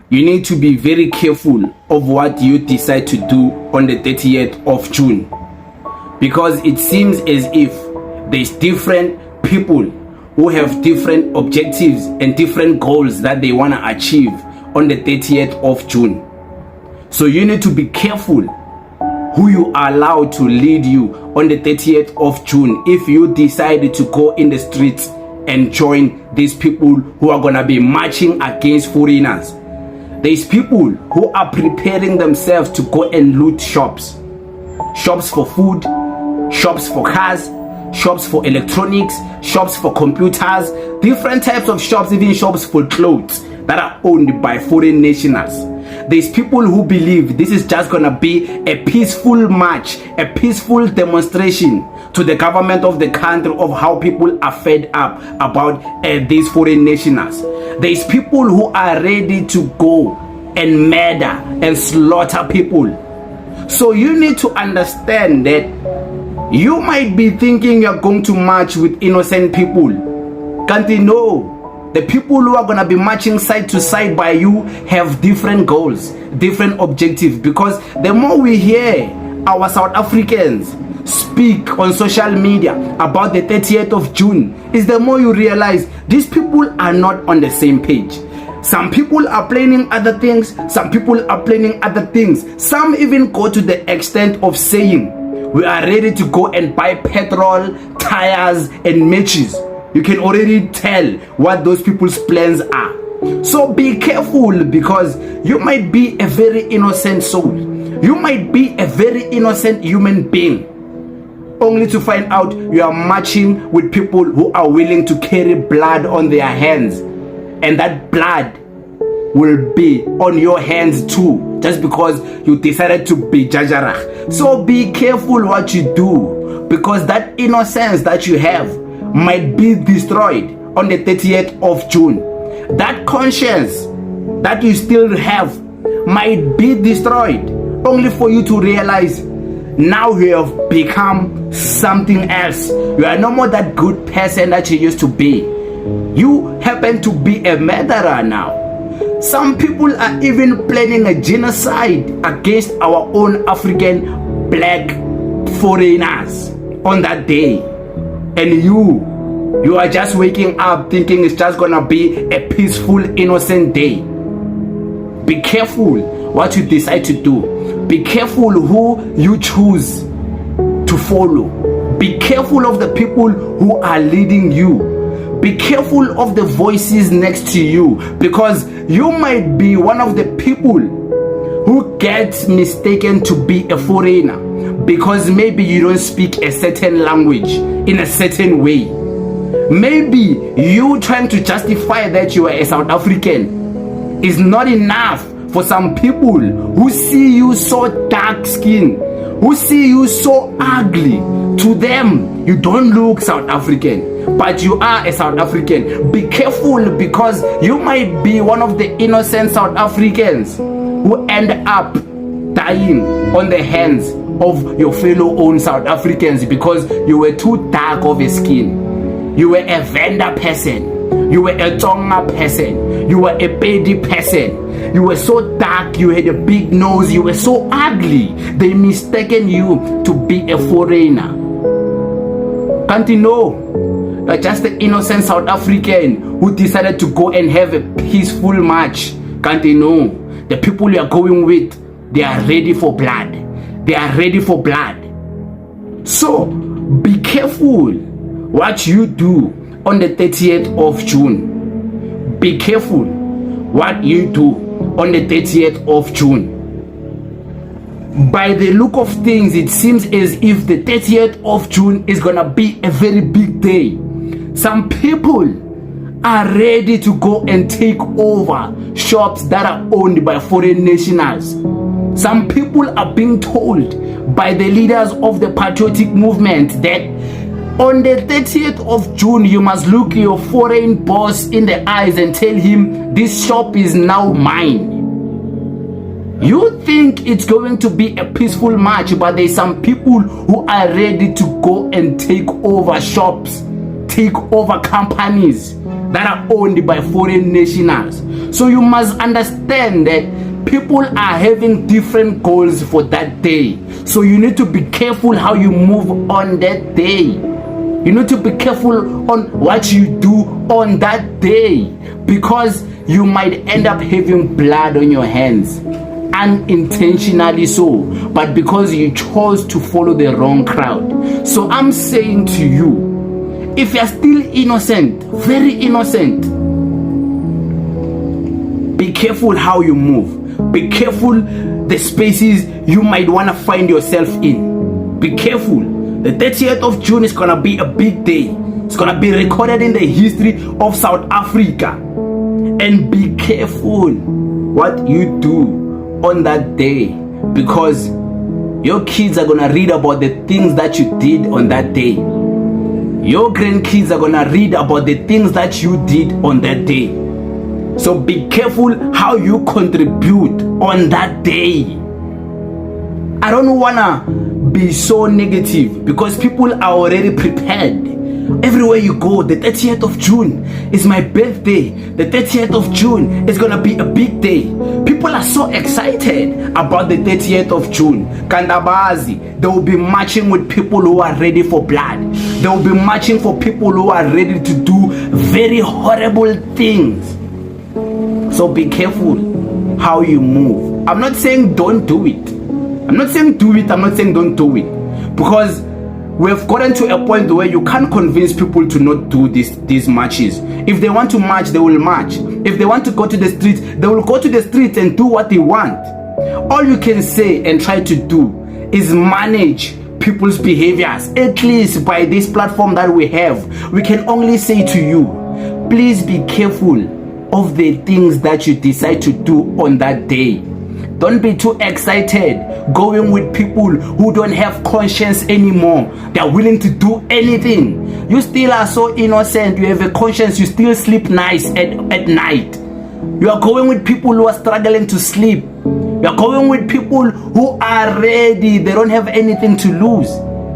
you need to be very careful of what you decide to do on the 30th of June, because it seems as if there's different people who have different objectives and different goals that they want to achieve on the 30th of June. So you need to be careful who you are allowed to lead you on the 30th of June if you decide to go in the streets and join these people who are going to be marching against foreigners. There's people who are preparing themselves to go and loot shops. Shops for food, shops for cars, shops for electronics, shops for computers, different types of shops, even shops for clothes that are owned by foreign nationals. There's people who believe this is just gonna be a peaceful march, a peaceful demonstration to the government of the country of how people are fed up about these foreign nationals. There's people who are ready to go and murder and slaughter people. So you need to understand that you might be thinking you're going to march with innocent people. Can't you know? The people who are going to be marching side to side by you have different goals, different objectives, because the more we hear our South Africans speak on social media about the 30th of June, is the more you realize these people are not on the same page. Some people are planning other things, some people are planning other things. Some even go to the extent of saying, we are ready to go and buy petrol, tires, and matches. You can already tell what those people's plans are. So be careful, because you might be a very innocent soul. You might be a very innocent human being, only to find out you are marching with people who are willing to carry blood on their hands. And that blood will be on your hands too, just because you decided to be Jajarach. So be careful what you do, because that innocence that you have might be destroyed on the 30th of June. That conscience that you still have might be destroyed, only for you to realize now you have become something else. You are no more that good person that you used to be. You happen to be a murderer now. Some people are even planning a genocide against our own African black foreigners on that day. And you are just waking up thinking it's just gonna be a peaceful, innocent day. Be careful what you decide to do. Be careful who you choose to follow. Be careful of the people who are leading you. Be careful of the voices next to you, because you might be one of the people who gets mistaken to be a foreigner because maybe you don't speak a certain language in a certain way. Maybe you trying to justify that you are a South African is not enough for some people who see you so dark skinned, who see you so ugly. To them, you don't look South African, but you are a South African. Be careful, because you might be one of the innocent South Africans who end up dying on the hands of your fellow own South Africans because you were too dark of a skin. You were a Venda person. You were a Tonga person. You were a Pedi person. You were so dark. You had a big nose. You were so ugly. They mistaken you to be a foreigner. Can't you know? You're just an innocent South African who decided to go and have a peaceful march. Can't you know? The people you are going with, they are ready for blood. They are ready for blood. So be careful what you do on the 30th of June. Be careful what you do on the 30th of June. By the look of things, it seems as if the 30th of June is gonna be a very big day. Some people are ready to go and take over shops that are owned by foreign nationals. Some people are being told by the leaders of the patriotic movement that on the 30th of June, you must look your foreign boss in the eyes and tell him, this shop is now mine. You think it's going to be a peaceful march, but there's some people who are ready to go and take over shops, take over companies. that are owned by foreign nationals. So you must understand that people are having different goals for that day. So you need to be careful how you move on that day. You need to be careful on what you do on that day, because you might end up having blood on your hands, unintentionally so, but because you chose to follow the wrong crowd. So I'm saying to you, if you're still innocent, very innocent, be careful how you move. Be careful the spaces you might want to find yourself in. Be careful. The 30th of June is going to be a big day. It's going to be recorded in the history of South Africa. And be careful what you do on that day, because your kids are going to read about the things that you did on that day. Your grandkids are going to read about the things that you did on that day. So be careful how you contribute on that day. I don't want to be so negative, because people are already prepared. Everywhere you go, the 30th of June is my birthday. The 30th of June is gonna be a big day. People are so excited about the 30th of June. Kandabazi, they will be marching with people who are ready for blood. They will be marching for people who are ready to do very horrible things. So be careful how you move. I'm not saying don't do it. I'm not saying do it. I'm not saying don't do it, because we've gotten to a point where you can't convince people to not do these marches. If they want to march, they will march. If they want to go to the streets, they will go to the streets and do what they want. All you can say and try to do is manage people's behaviors. At least by this platform that we have, we can only say to you, please be careful of the things that you decide to do on that day. Don't be too excited going with people who don't have conscience anymore. They are willing to do anything. You still are so innocent. You have a conscience. You still sleep nice at night. You are going with people who are struggling to sleep. You are going with people who are ready. They don't have anything to lose.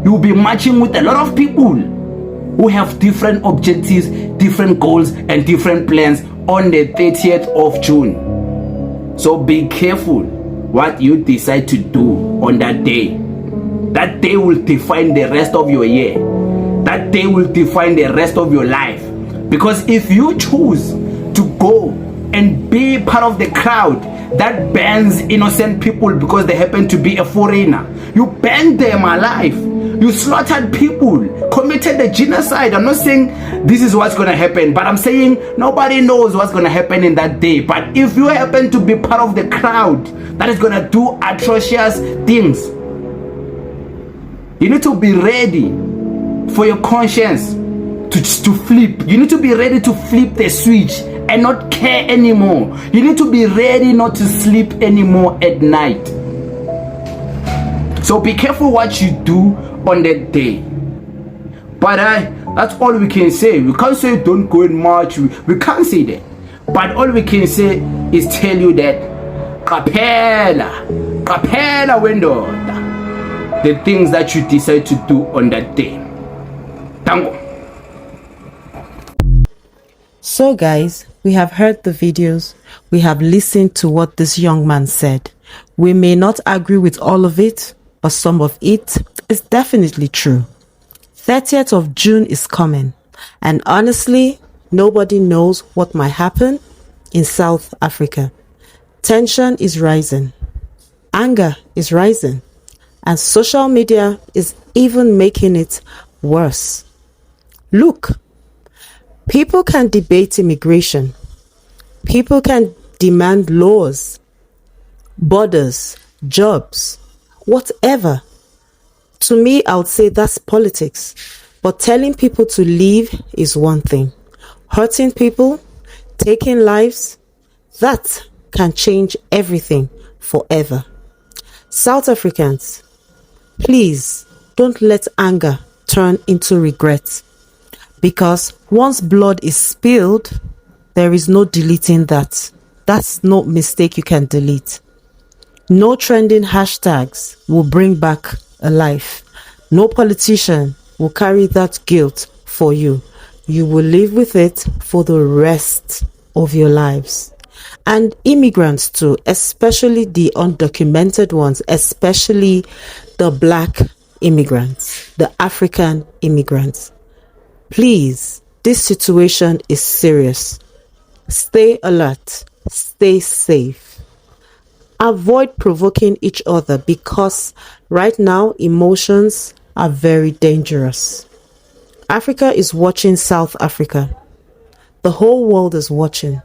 You'll be marching with a lot of people who have different objectives, different goals, and different plans on the 30th of June. So be careful what you decide to do on that day. That day will define the rest of your year. That day will define the rest of your life. Because if you choose to go and be part of the crowd that bans innocent people because they happen to be a foreigner, you banned them alive. You slaughtered people, committed the genocide. I'm not saying this is what's going to happen, but I'm saying nobody knows what's going to happen in that day. But if you happen to be part of the crowd that is going to do atrocious things, you need to be ready for your conscience to flip. You need to be ready to flip the switch and not care anymore. You need to be ready not to sleep anymore at night. So be careful what you do on that day. But that's all we can say. We can't say don't go and march. We can't say that. But all we can say is tell you that capella window, the things that you decide to do on that day. Tango. So guys, we have heard the videos. We have listened to what this young man said. We may not agree with all of it, but some of it is definitely true. 30th of June is coming, and honestly, nobody knows what might happen in South Africa. Tension is rising, anger is rising, and social media is even making it worse. Look, people can debate immigration, people can demand laws, borders, jobs, whatever. To me, I would say that's politics. But telling people to leave is one thing. Hurting people, taking lives, that can change everything forever. South Africans, please don't let anger turn into regret. Because once blood is spilled, there is no deleting that. That's no mistake you can delete. No trending hashtags will bring back a life. No politician will carry that guilt for you. you will live with it for the rest of your lives. And immigrants too, especially the undocumented ones, especially the black immigrants, the African immigrants. Please, this situation is serious. Stay alert, stay safe. Avoid provoking each other because right now emotions are very dangerous. Africa is watching South Africa. The whole world is watching.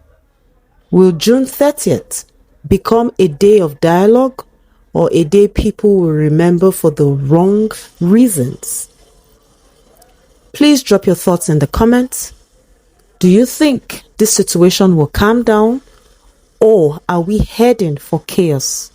Will June 30th become a day of dialogue or a day people will remember for the wrong reasons? Please drop your thoughts in the comments. Do you think this situation will calm down, or are we heading for chaos?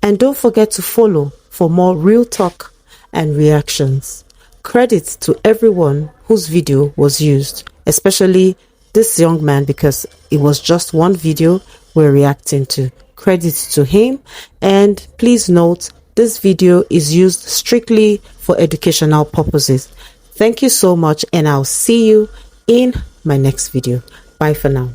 And don't forget to follow for more real talk and reactions. Credit to everyone whose video was used, especially this young man, because it was just one video we're reacting to. Credit to him, and please note this video is used strictly for educational purposes. Thank you so much, and I'll see you in my next video. Bye for now.